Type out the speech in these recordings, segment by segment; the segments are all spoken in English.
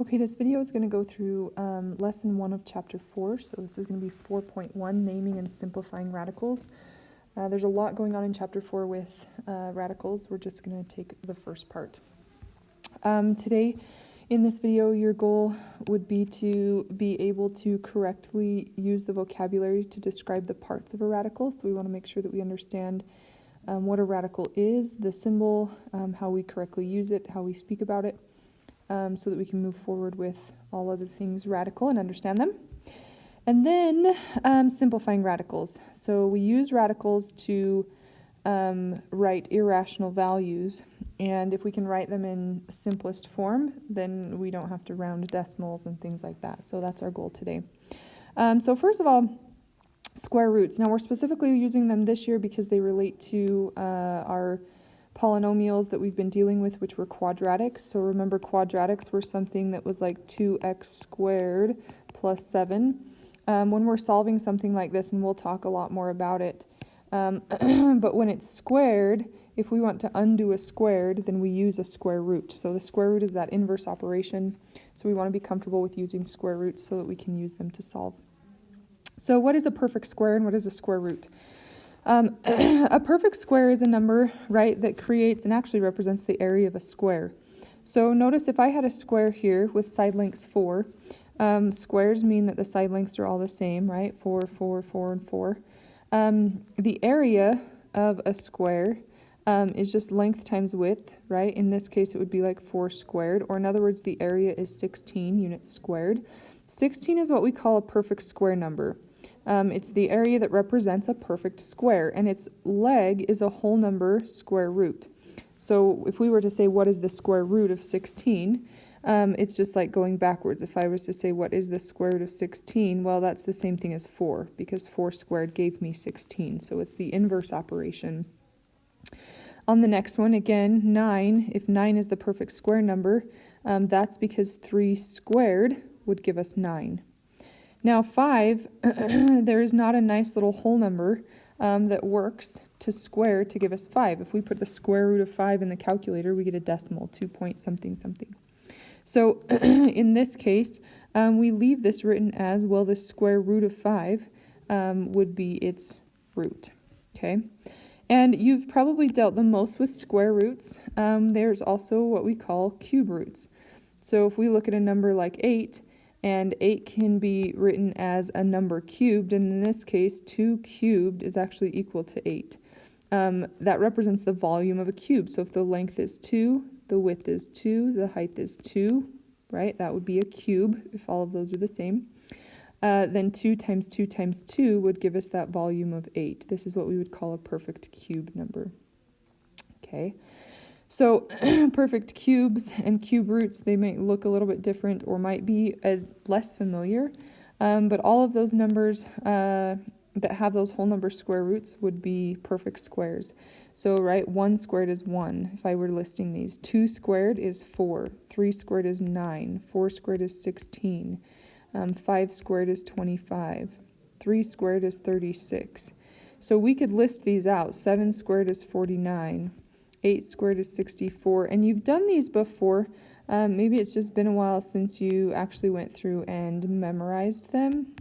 Okay, this video is going to go through lesson 1 of chapter 4, so this is going to be 4.1, naming and simplifying radicals. There's a lot going on in chapter 4 with radicals. We're just going to take the first part. Today, in this video, your goal would be to be able to correctly use the vocabulary to describe the parts of a radical. So we want to make sure that we understand what a radical is, the symbol, how we correctly use it, how we speak about it. So that we can move forward with all other things radical and understand them. And then simplifying radicals. So we use radicals to write irrational values, and if we can write them in simplest form, then we don't have to round decimals and things like that. So that's our goal today. So first of all, square roots. Now we're specifically using them this year because they relate to our polynomials that we've been dealing with, which were quadratics. So remember, quadratics were something that was like 2x squared plus 7. When we're solving something like this, and we'll talk a lot more about it, but when it's squared, if we want to undo a squared, then we use a square root. So the square root is that inverse operation. So we want to be comfortable with using square roots so that we can use them to solve. So what is a perfect square and what is a square root? A perfect square is a number, right, that creates and actually represents the area of a square. So notice if I had a square here with side lengths 4, squares mean that the side lengths are all the same, right? 4, 4, 4, and 4. The area of a square is just length times width, right? In this case, it would be like 4 squared, or in other words, the area is 16 units squared. 16 is what we call a perfect square number. It's the area that represents a perfect square, and its leg is a whole number square root. So if we were to say what is the square root of 16, it's just like going backwards. If I was to say what is the square root of 16, well, that's the same thing as 4, because 4 squared gave me 16. So it's the inverse operation. On the next one, again, 9. If 9 is the perfect square number, that's because 3 squared would give us 9. Now 5, there is not a nice little whole number that works to square to give us 5. If we put the square root of 5 in the calculator, we get a decimal, 2 point something something. So in this case, we leave this written as, well, the square root of 5 would be its root, okay? And you've probably dealt the most with square roots. There's also what we call cube roots. So if we look at a number like 8, and 8 can be written as a number cubed, and in this case, 2 cubed is actually equal to 8. That represents the volume of a cube. So if the length is 2, the width is 2, the height is 2, right? That would be a cube if all of those are the same. Then 2 times 2 times 2 would give us that volume of 8. This is what we would call a perfect cube number. Okay. So perfect cubes and cube roots, they might look a little bit different or might be as less familiar, but all of those numbers that have those whole number square roots would be perfect squares. So, right, 1 squared is 1, if I were listing these. 2 squared is 4, 3 squared is 9, 4 squared is 16, 5 squared is 25, 3 squared is 36. So we could list these out. 7 squared is 49. 8 squared is 64, and you've done these before. Maybe it's just been a while since you actually went through and memorized them.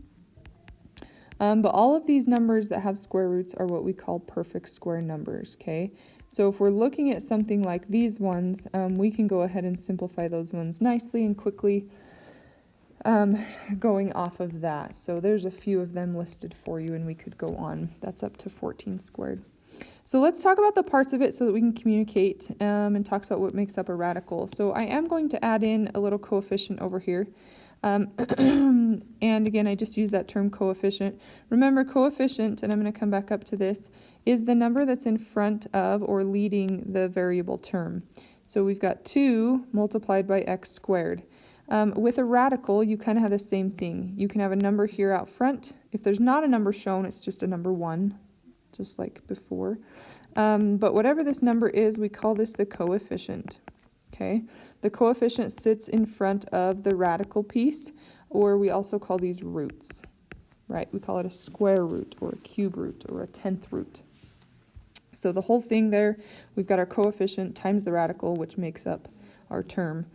But all of these numbers that have square roots are what we call perfect square numbers, okay? So if we're looking at something like these ones, we can go ahead and simplify those ones nicely and quickly going off of that. So there's a few of them listed for you, and we could go on. That's up to 14 squared. So let's talk about the parts of it so that we can communicate and talk about what makes up a radical. So I am going to add in a little coefficient over here. And again, I just use that term coefficient. Remember, coefficient, and I'm going to come back up to this, is the number that's in front of or leading the variable term. So we've got 2 multiplied by x squared. With a radical, you kind of have the same thing. You can have a number here out front. If there's not a number shown, it's just a number 1. Just like before. But whatever this number is, we call this the coefficient, okay? The coefficient sits in front of the radical piece, or we also call these roots, right? We call it a square root, or a cube root, or a 10th root. So the whole thing there, we've got our coefficient times the radical, which makes up our term.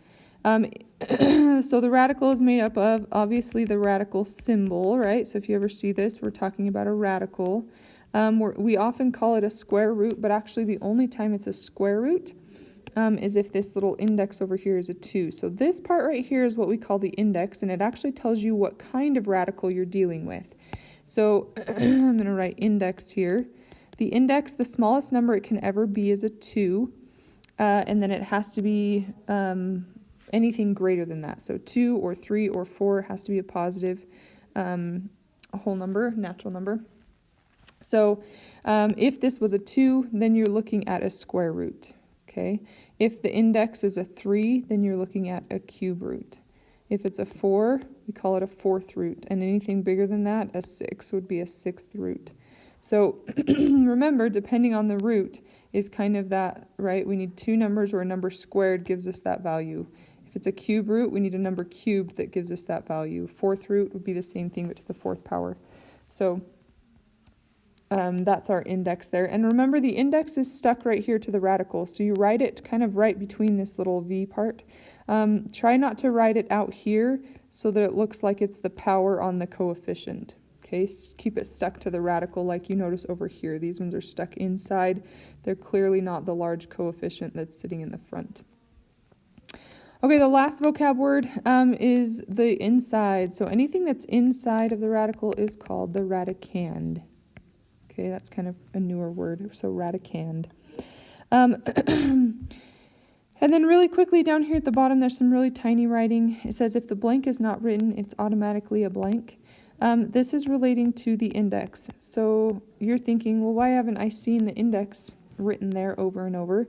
So the radical is made up of, obviously, the radical symbol, right? So if you ever see this, we're talking about a radical. We often call it a square root, but actually the only time it's a square root is if this little index over here is a 2. So this part right here is what we call the index, and it actually tells you what kind of radical you're dealing with. So I'm going to write index here. The index, the smallest number it can ever be is a 2, and then it has to be anything greater than that. So 2 or 3 or 4 has to be a positive whole number, natural number. So if this was a 2, then you're looking at a square root. Okay. If the index is a 3, then you're looking at a cube root. If it's a 4, we call it a fourth root. And anything bigger than that, a 6 would be a sixth root. So remember, depending on the root is kind of that, right? We need two numbers where a number squared gives us that value. If it's a cube root, we need a number cubed that gives us that value. Fourth root would be the same thing, but to the fourth power. So that's our index there. And remember, the index is stuck right here to the radical. So you write it kind of right between this little v part. Try not to write it out here so that it looks like it's the power on the coefficient. Okay, keep it stuck to the radical like you notice over here. These ones are stuck inside. They're clearly not the large coefficient that's sitting in the front. Okay, the last vocab word is the inside. So anything that's inside of the radical is called the radicand. Okay, that's kind of a newer word, so radicand. And then really quickly down here at the bottom, there's some really tiny writing. It says if the blank is not written, it's automatically a blank. This is relating to the index. So you're thinking, well, why haven't I seen the index written there over and over?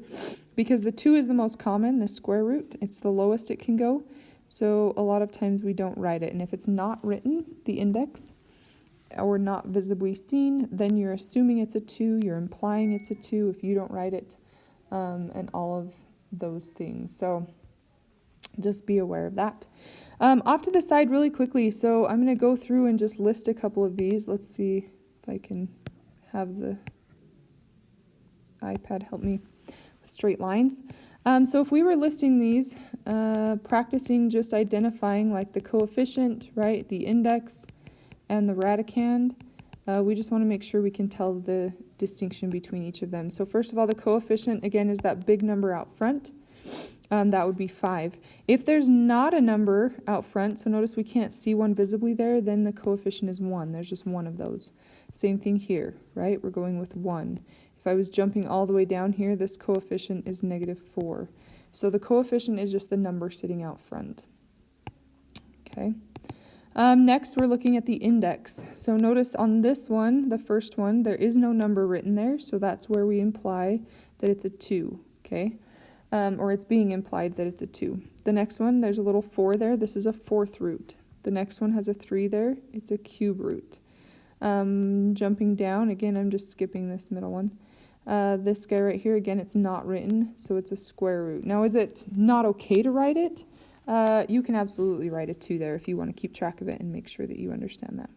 Because the 2 is the most common, the square root. It's the lowest it can go. So a lot of times we don't write it. And if it's not written, the index, or not visibly seen, then you're assuming it's a 2, you're implying it's a 2 if you don't write it, and all of those things. So just be aware of that. Off to the side really quickly, so I'm going to go through and just list a couple of these. Let's see if I can have the iPad help me with straight lines. So if we were listing these, practicing just identifying like the coefficient, right, the index, and the radicand, we just want to make sure we can tell the distinction between each of them. So first of all, the coefficient, again, is that big number out front. That would be 5. If there's not a number out front, so notice we can't see one visibly there, then the coefficient is 1. There's just one of those. Same thing here, right? We're going with 1. If I was jumping all the way down here, this coefficient is -4. So the coefficient is just the number sitting out front. Okay. Next, we're looking at the index. So notice on this one, the first one, there is no number written there, so that's where we imply that it's a 2, okay? Or it's being implied that it's a 2. The next one, there's a little 4 there. This is a fourth root. The next one has a 3 there. It's a cube root. Jumping down, again, I'm just skipping this middle one. This guy right here, again, it's not written, so it's a square root. Now, is it not okay to write it? You can absolutely write a 2 there if you want to keep track of it and make sure that you understand that.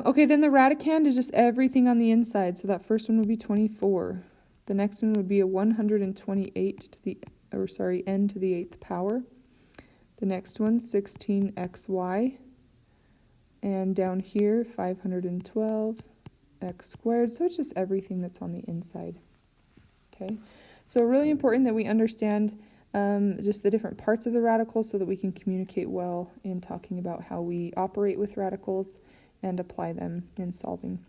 Okay, then the radicand is just everything on the inside. So that first one would be 24. The next one would be a 128 to the, n to the 8th power. The next one, 16xy. And down here, 512 x squared. So it's just everything that's on the inside. Okay, so really important that we understand just the different parts of the radical so that we can communicate well in talking about how we operate with radicals and apply them in solving.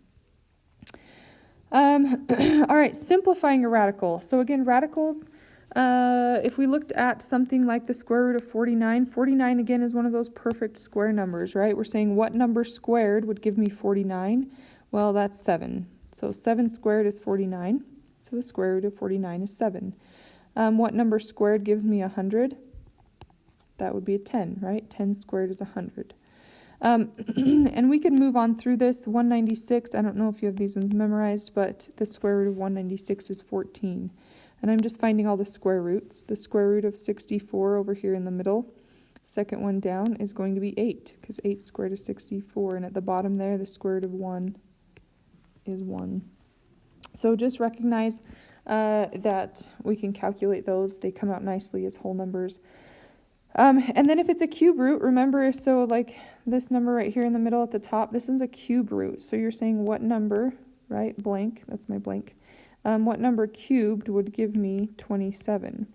All right, simplifying a radical. So again, radicals, if we looked at something like the square root of 49, 49 again is one of those perfect square numbers, right? We're saying what number squared would give me 49? Well, that's 7. So 7 squared is 49. So the square root of 49 is 7. What number squared gives me 100? That would be a 10, right? 10 squared is 100. And we can move on through this. 196, I don't know if you have these ones memorized, but the square root of 196 is 14. And I'm just finding all the square roots. The square root of 64 over here in the middle. Second one down is going to be 8, because 8 squared is 64. And at the bottom there, the square root of 1 is 1. So just recognize that we can calculate those. They come out nicely as whole numbers. And then if it's a cube root, remember, so like this number right here in the middle at the top, this one's a cube root. So you're saying what number, right? Blank, that's my blank. What number cubed would give me 27?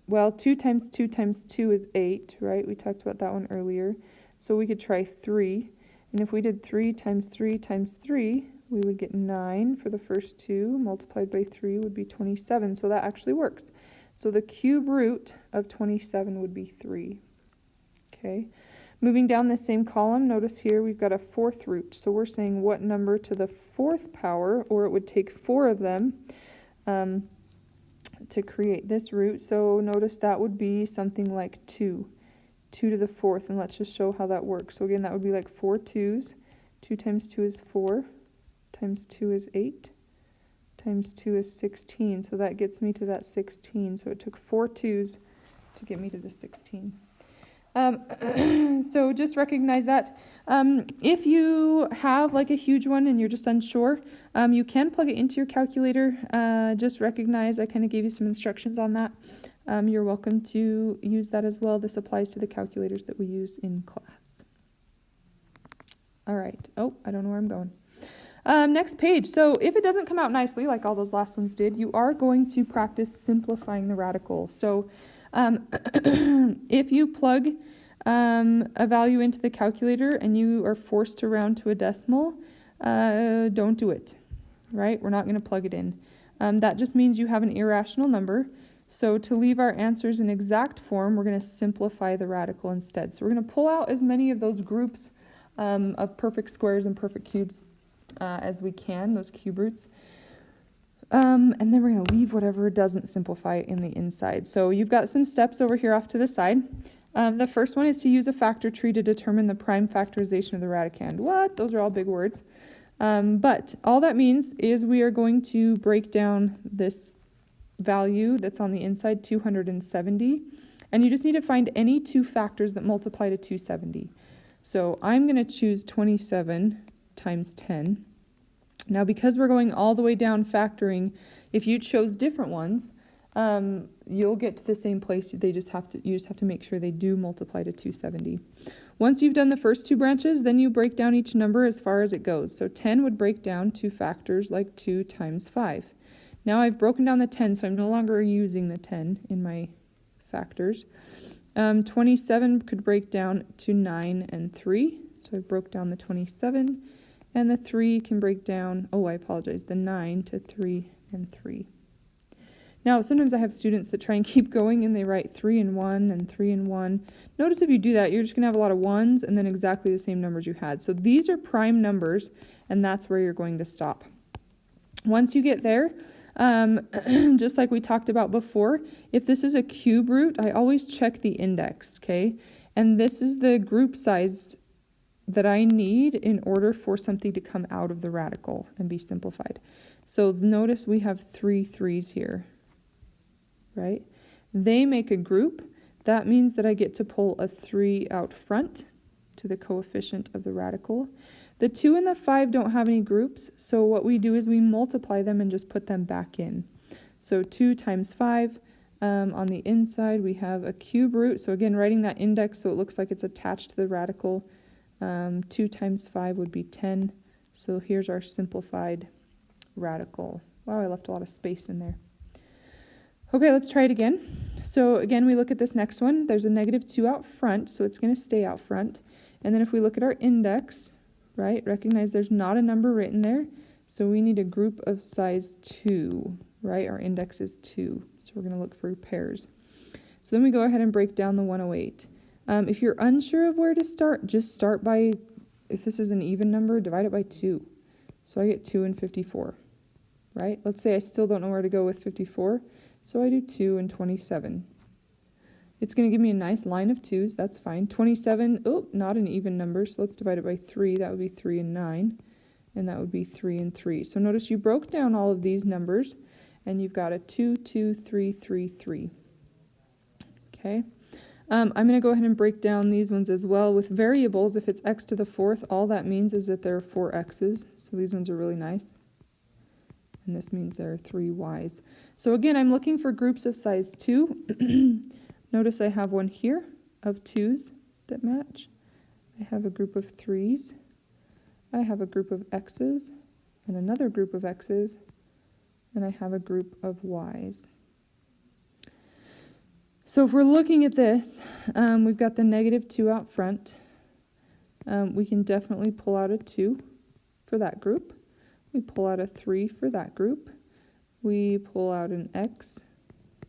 Well, 2 times 2 times 2 is 8, right? We talked about that one earlier. So we could try 3. And if we did 3 times 3 times 3, we would get 9 for the first two. Multiplied by 3 would be 27. So that actually works. So the cube root of 27 would be 3. Okay. Moving down the same column, notice here we've got a fourth root. So we're saying what number to the fourth power, or it would take 4 of them to create this root. So notice that would be something like 2. 2 to the fourth, and let's just show how that works. So again, that would be like 4 2s. 2 times 2 is 4, times 2 is 8, times 2 is 16. So that gets me to that 16. So it took 4 2s to get me to the 16. So just recognize that. If you have like a huge one and you're just unsure, you can plug it into your calculator. Just recognize I kind of gave you some instructions on that. You're welcome to use that as well. This applies to the calculators that we use in class. All right. Oh, I don't know where I'm going. Next page. So if it doesn't come out nicely, like all those last ones did, you are going to practice simplifying the radical. So if you plug a value into the calculator and you are forced to round to a decimal, don't do it, right? We're not going to plug it in. That just means you have an irrational number. So to leave our answers in exact form, we're going to simplify the radical instead. So we're going to pull out as many of those groups of perfect squares and perfect cubes as we can, those cube roots. And then we're going to leave whatever doesn't simplify in the inside. So you've got some steps over here off to the side. The first one is to use a factor tree to determine the prime factorization of the radicand. What? Those are all big words. But all that means is we are going to break down this value that's on the inside, 270. And you just need to find any two factors that multiply to 270. So I'm going to choose 27 times 10. Now, because we're going all the way down factoring, if you chose different ones, you'll get to the same place. You just have to make sure they do multiply to 270. Once you've done the first two branches, then you break down each number as far as it goes. So 10 would break down to factors like 2 times 5. Now I've broken down the 10, so I'm no longer using the 10 in my factors. 27 could break down to 9 and 3. So I broke down the 27. And the 3 can break down, the 9 to 3 and 3. Now, sometimes I have students that try and keep going and they write 3 and 1 and 3 and 1. Notice if you do that, you're just going to have a lot of 1s and then exactly the same numbers you had. So these are prime numbers, and that's where you're going to stop. Once you get there, just like we talked about before, if this is a cube root, I always check the index, okay? And this is the group sized that I need in order for something to come out of the radical and be simplified. So notice we have 3 3s here, right? They make a group. That means that I get to pull a 3 out front to the coefficient of the radical. The 2 and the 5 don't have any groups, so what we do is we multiply them and just put them back in. So 2 times 5, on the inside we have a cube root. So again, writing that index so it looks like it's attached to the radical. 2 times 5 would be 10. So here's our simplified radical. Wow, I left a lot of space in there. Okay, let's try it again. So again, we look at this next one. There's a negative 2 out front, so it's going to stay out front. And then if we look at our index, right, recognize there's not a number written there. So we need a group of size 2, right? Our index is 2. So we're going to look for pairs. So then we go ahead and break down the 108. If you're unsure of where to start, just start by, if this is an even number, divide it by 2. So I get 2 and 54, right? Let's say I still don't know where to go with 54, so I do 2 and 27. It's going to give me a nice line of 2s, that's fine. 27, not an even number, so let's divide it by 3. That would be 3 and 9, and that would be 3 and 3. So notice you broke down all of these numbers, and you've got a 2, 2, 3, 3, 3. Okay. I'm going to go ahead and break down these ones as well with variables. If it's x to the 4th, all that means is that there are 4 x's. So these ones are really nice. And this means there are 3 y's. So again, I'm looking for groups of size 2. Notice I have one here of 2's that match. I have a group of 3's. I have a group of x's and another group of x's, and I have a group of y's. So if we're looking at this, we've got the -2 out front. We can definitely pull out a 2 for that group. We pull out a 3 for that group. We pull out an x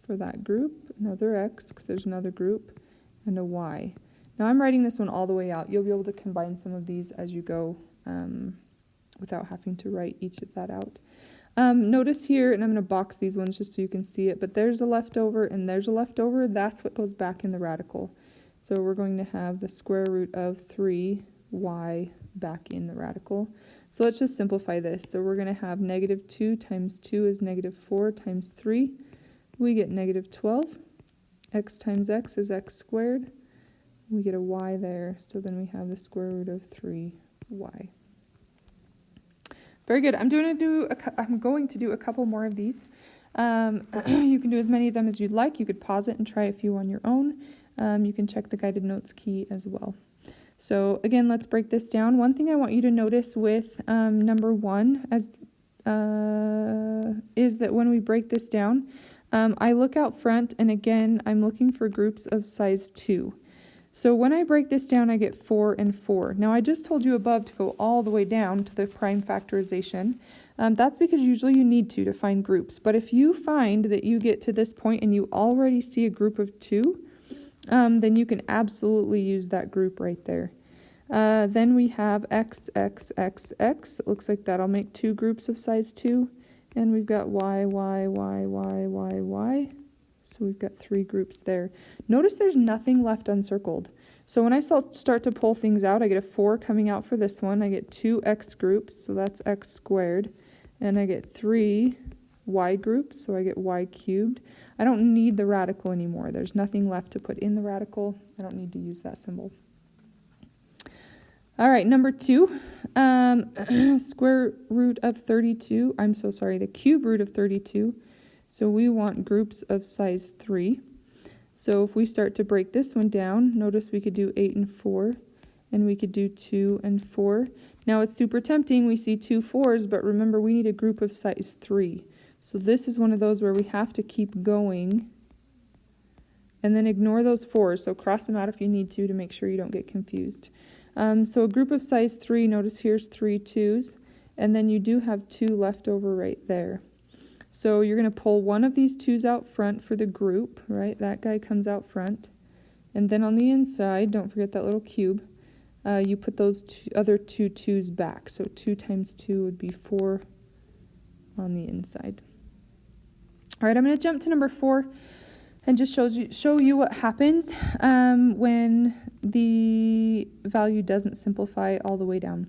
for that group, another x because there's another group, and a y. Now I'm writing this one all the way out. You'll be able to combine some of these as you go without having to write each of that out. Notice here, and I'm going to box these ones just so you can see it, but there's a leftover and there's a leftover. That's what goes back in the radical. So we're going to have the square root of 3y back in the radical. So let's just simplify this. So we're going to have -2 times 2 is -4 times 3. We get -12. X times x is x squared. We get a y there, so then we have the square root of 3y. Very good. I'm going to do a couple more of these. You can do as many of them as you'd like. You could pause it and try a few on your own. You can check the guided notes key as well. So again, let's break this down. One thing I want you to notice with number 1 is that when we break this down, I look out front, and again, I'm looking for groups of size 2. So when I break this down, I get 4 and 4. Now, I just told you above to go all the way down to the prime factorization. That's because usually you need to find groups. But if you find that you get to this point and you already see a group of 2, then you can absolutely use that group right there. Then we have x, x, x, x. It looks like that'll make 2 groups of size 2. And we've got y, y, y, y, y, y. So we've got 3 groups there. Notice there's nothing left uncircled. So when I start to pull things out, I get a 4 coming out for this one. I get 2 x groups, so that's x squared. And I get 3 y groups, so I get y cubed. I don't need the radical anymore. There's nothing left to put in the radical. I don't need to use that symbol. All right, number 2, square root of 32. The cube root of 32. So we want groups of size 3. So if we start to break this one down, notice we could do 8 and 4, and we could do 2 and 4. Now it's super tempting. We see 2 4s, but remember we need a group of size 3. So this is one of those where we have to keep going and then ignore those 4s. So cross them out if you need to make sure you don't get confused. So a group of size 3, notice here's 3 2's, and then you do have 2 left over right there. So you're going to pull one of these 2's out front for the group, right? That guy comes out front. And then on the inside, don't forget that little cube, you put those other 2 2's back. So 2 times 2 would be 4 on the inside. All right, I'm going to jump to number 4 and just show you what happens when the value doesn't simplify all the way down.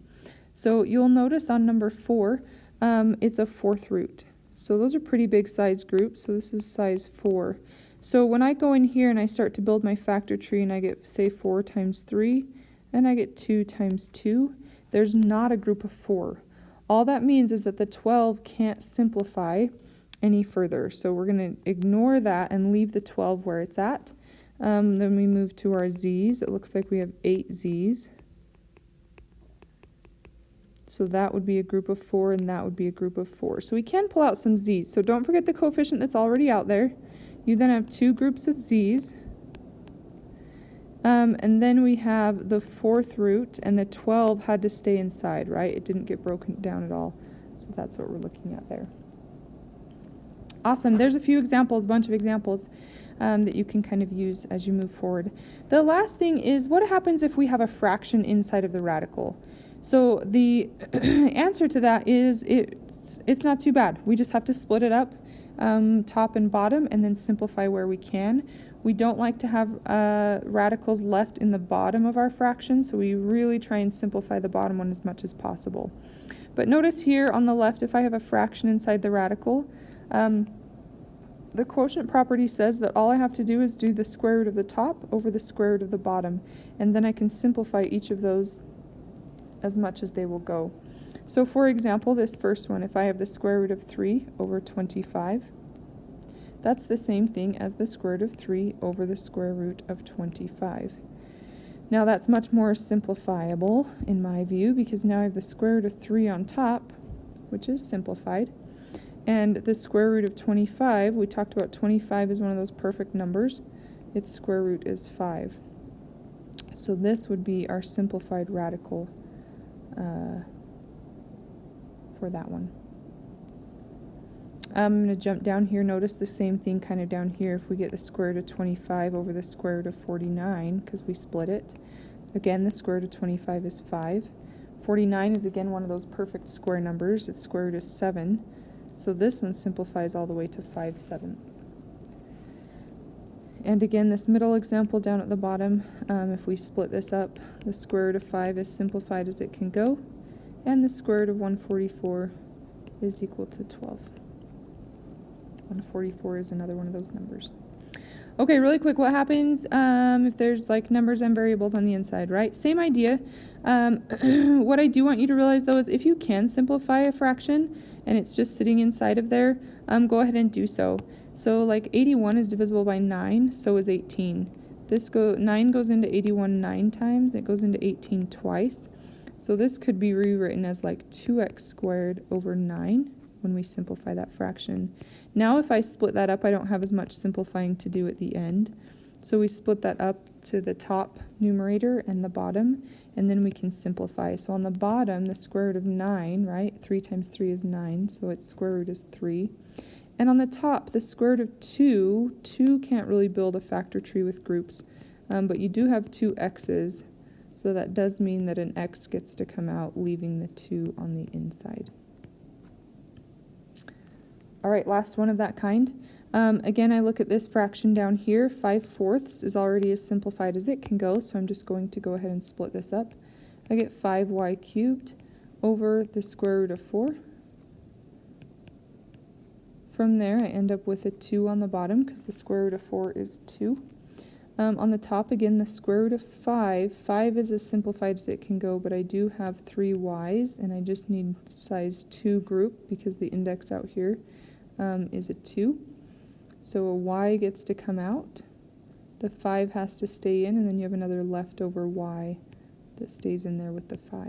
So you'll notice on number 4, it's a 4th root. So those are pretty big size groups. So this is size 4. So when I go in here and I start to build my factor tree and I get, say, 4 times 3, and I get 2 times 2, there's not a group of 4. All that means is that the 12 can't simplify any further. So we're going to ignore that and leave the 12 where it's at. Then we move to our z's. It looks like we have 8 z's. So that would be a group of 4, and that would be a group of 4. So we can pull out some z's. So don't forget the coefficient that's already out there. You then have 2 groups of z's. And then we have the 4th root, and the 12 had to stay inside, right? It didn't get broken down at all. So that's what we're looking at there. Awesome. There's a few examples, a bunch of examples that you can kind of use as you move forward. The last thing is, what happens if we have a fraction inside of the radical? So the answer to that is it's not too bad. We just have to split it up, top and bottom, and then simplify where we can. We don't like to have radicals left in the bottom of our fraction, so we really try and simplify the bottom one as much as possible. But notice here on the left, if I have a fraction inside the radical, the quotient property says that all I have to do is do the square root of the top over the square root of the bottom, and then I can simplify each of those as much as they will go. So for example, this first one, if I have the square root of 3 over 25, That's the same thing as the square root of 3 over the square root of 25. Now that's much more simplifiable in my view, because now I have the square root of 3 on top, which is simplified, and the square root of 25, we talked about 25 is one of those perfect numbers, its square root is 5. So this would be our simplified radical for that one. I'm going to jump down here. Notice the same thing kind of down here. If we get the square root of 25 over the square root of 49, because we split it, again the square root of 25 is 5. 49 is again one of those perfect square numbers. Its square root is 7. So this one simplifies all the way to 5/7. And again, this middle example down at the bottom, if we split this up, the square root of 5 is simplified as it can go, and the square root of 144 is equal to 12. 144 is another one of those numbers. Okay, really quick, what happens if there's like numbers and variables on the inside, right? Same idea. What I do want you to realize though is if you can simplify a fraction and it's just sitting inside of there, go ahead and do so. So like 81 is divisible by 9, so is 18. 9 goes into 81 9 times, it goes into 18 twice. So this could be rewritten as like 2x squared over 9 when we simplify that fraction. Now if I split that up, I don't have as much simplifying to do at the end. So we split that up to the top numerator and the bottom, and then we can simplify. So on the bottom, the square root of 9, right? 3 times 3 is 9, so its square root is 3. And on the top, the square root of 2, 2 can't really build a factor tree with groups, but you do have 2 x's, so that does mean that an x gets to come out, leaving the 2 on the inside. All right, last one of that kind. Again, I look at this fraction down here. 5/4 is already as simplified as it can go, so I'm just going to go ahead and split this up. I get 5y cubed over the square root of 4. From there, I end up with a 2 on the bottom because the square root of 4 is 2. On the top, again, the square root of 5. 5 is as simplified as it can go, but I do have 3 y's, and I just need size 2 group because the index out here is a 2. So a y gets to come out. The 5 has to stay in, and then you have another leftover y that stays in there with the 5.